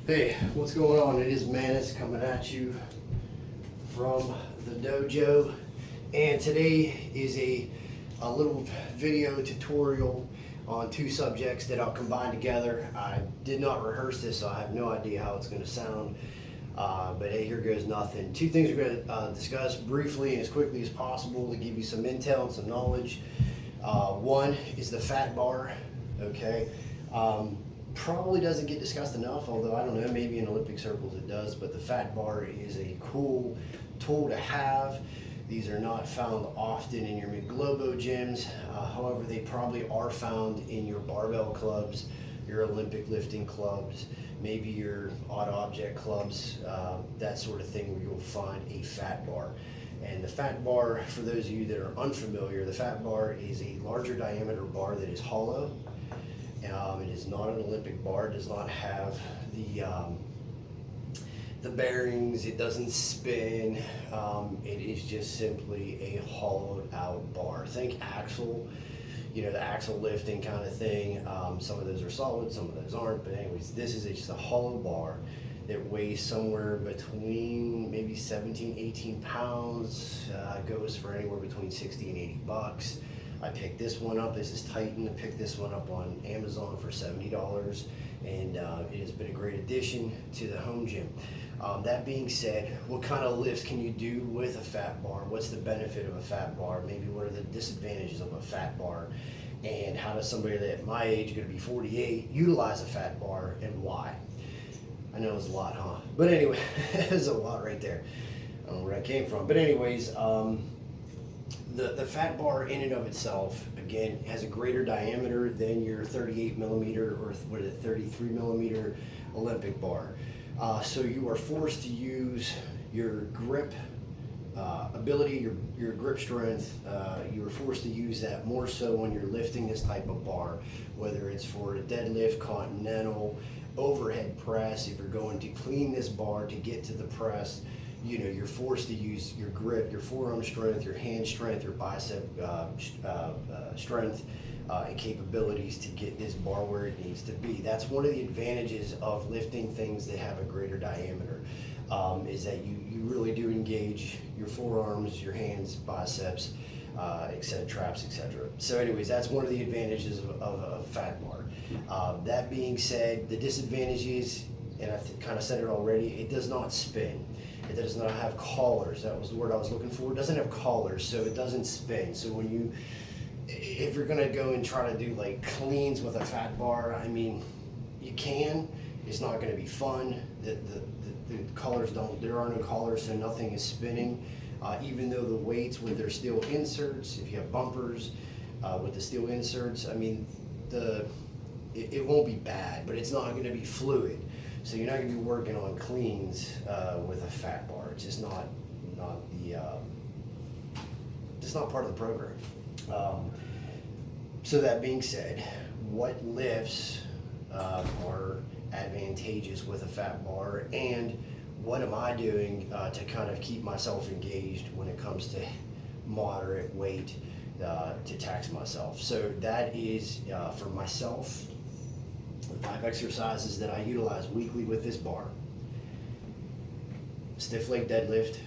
Hey, what's going on? It is Manus coming at you from the dojo, and today is a little video tutorial on two subjects that I'll combine together. I did not rehearse this, so I have no idea how it's going to sound, but hey, here goes nothing. Two things we're going to discuss briefly and as quickly as possible to give you some intel and some knowledge. One is the fat bar, okay? Probably doesn't get discussed enough, although I don't know, maybe in Olympic circles it does, but the fat bar is a cool tool to have. These are not found often in your McGlobo gyms. However, they probably are found in your barbell clubs, your Olympic lifting clubs, maybe your odd object clubs, that sort of thing, where you'll find a fat bar. And the fat bar, for those of you that are unfamiliar, the fat bar is a larger diameter bar that is hollow. It is not an Olympic bar. It does not have the bearings. It doesn't spin. It is just simply a hollowed out bar. Think axle, the axle lifting kind of thing. Some of those are solid, some of those aren't. But anyways, this is just a hollow bar that weighs somewhere between maybe 17, 18 pounds. Goes for anywhere between 60 and 80 bucks. I picked this one up. This is Titan. I picked this one up on Amazon for $70, and it has been a great addition to the home gym. That being said, what kind of lifts can you do with a fat bar? What's the benefit of a fat bar? Maybe what are the disadvantages of a fat bar? And how does somebody that at my age, going to be 48, utilize a fat bar, and why? I know it's a lot, huh? But anyway, there's a lot right there. I don't know where I came from. But anyways, the fat bar in and of itself, again, has a greater diameter than your 38 millimeter or 33 millimeter Olympic bar. So you are forced to use your grip ability, your grip strength. You are forced to use that more so when you're lifting this type of bar, whether it's for a deadlift, continental, overhead press. If you're going to clean this bar to get to the press, you're forced to use your grip, your forearm strength, your hand strength, your bicep strength, and capabilities to get this bar where it needs to be. That's one of the advantages of lifting things that have a greater diameter, is that you really do engage your forearms, your hands, biceps, etc., traps, etc. So anyways, that's one of the advantages of a fat bar. That being said, the disadvantages, and I kind of said it already, it does not spin. It does not have collars. That was the word I was looking for. It doesn't have collars, so it doesn't spin. So if you're gonna go and try to do like cleans with a fat bar, I mean, you can. It's not gonna be fun. The collars there are no collars, so nothing is spinning. Even though the weights with their steel inserts, if you have bumpers with the steel inserts, I mean, it won't be bad, but it's not gonna be fluid. So you're not going to be working on cleans with a fat bar. It's just not part of the program. So that being said, what lifts are advantageous with a fat bar, and what am I doing to kind of keep myself engaged when it comes to moderate weight to tax myself? So that is for myself. The 5 exercises that I utilize weekly with this bar: stiff leg deadlift,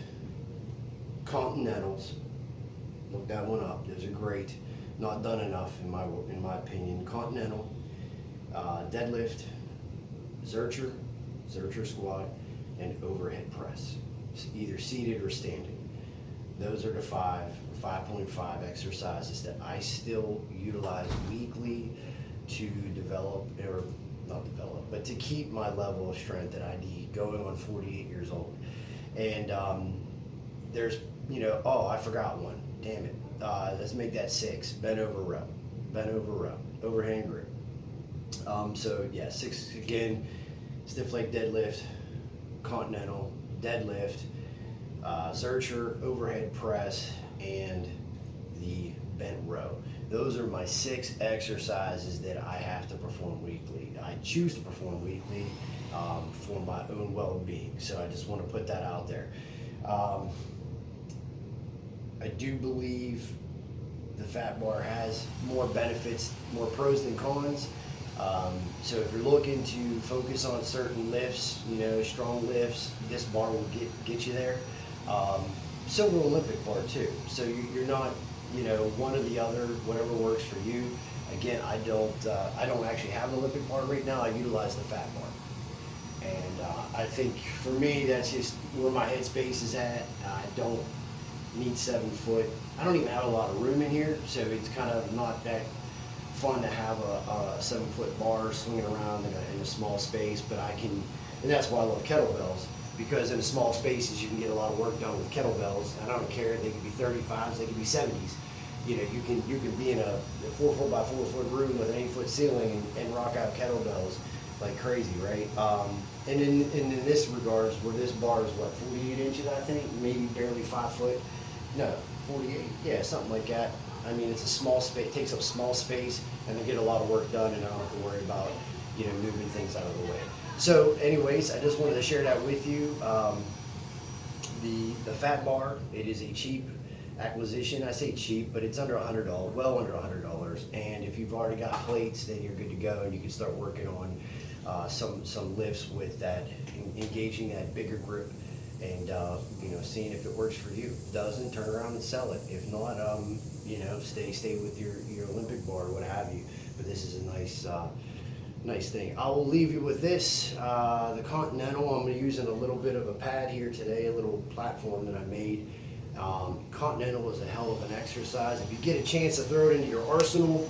continentals. Look that one up. Those are great. Not done enough in my opinion. Continental, deadlift, Zercher squat, and overhead press, either seated or standing. Those are the 5.5 exercises that I still utilize weekly to but to keep my level of strength that I need going on 48 years old. And there's, I forgot one. Damn it. Let's make that 6. Bent over row, overhand grip. So yeah, 6 again: stiff leg deadlift, continental, deadlift, Zercher, overhead press, and the bent row. Those are my 6 exercises that I have to perform weekly. I choose to perform weekly for my own well-being. So I just want to put that out there. I do believe the fat bar has more benefits, more pros than cons. So if you're looking to focus on certain lifts, you know, strong lifts, this bar will get you there. So will Olympic bar too. So you're not, you know, one or the other, whatever works for you. Again, I don't actually have an Olympic bar right now. I utilize the fat bar. And I think for me, that's just where my headspace is at. I don't need 7 foot. I don't even have a lot of room in here, so it's kind of not that fun to have a 7 foot bar swinging around in a small space. But I can, and that's why I love kettlebells, because in small spaces you can get a lot of work done with kettlebells. And I don't care, they could be 35s, they could be 70s. You know, you can be in a 4 foot by 4 foot room with an 8 foot ceiling and rock out kettlebells like crazy, right? And in this regards, where this bar is what, 48 inches, I think, maybe barely 5 foot. No, 48, yeah, something like that. I mean, it's a small space, takes up small space, and I get a lot of work done, and I don't have to worry about, you know, moving things out of the way. So, anyways, I just wanted to share that with you. The fat bar, it is a cheap acquisition. I say cheap, but it's under $100, well under $100. And if you've already got plates, then you're good to go, and you can start working on some lifts with that, engaging that bigger grip, and you know, seeing if it works for you. If it doesn't, turn around and sell it. If not, you know, stay with your Olympic bar or what have you. But this is a nice thing. I will leave you with this, the Continental. I'm using a little bit of a pad here today, a little platform that I made. Continental is a hell of an exercise. If you get a chance to throw it into your arsenal,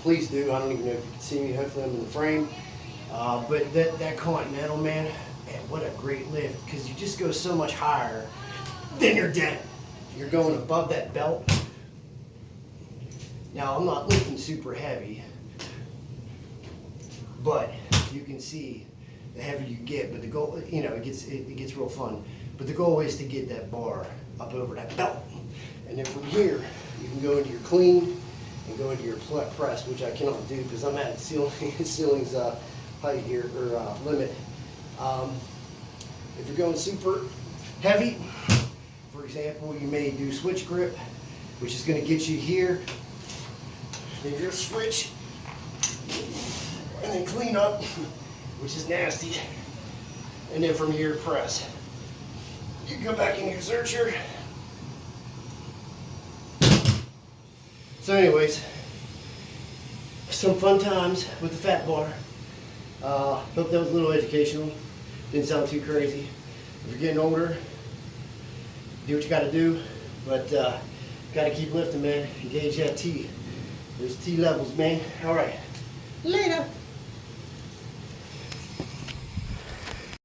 please do. I don't even know if you can see me. Hopefully I'm in the frame. But that Continental, man, what a great lift, because you just go so much higher than your deck. You're going above that belt. Now, I'm not lifting super heavy, but you can see the heavier you get, but the goal, you know, it gets real fun. But the goal is to get that bar up over that belt. And then from here, you can go into your clean and go into your press, which I cannot do because I'm at ceiling's height here, or limit. If you're going super heavy, for example, you may do switch grip, which is going to get you here. Then your switch, and then clean up, which is nasty. And then from here, press. You go back in your searcher. So anyways, some fun times with the fat bar. Hope that was a little educational. Didn't sound too crazy. If you're getting older, do what you gotta do, but gotta keep lifting, man. Engage that T. There's T levels, man. All right, later.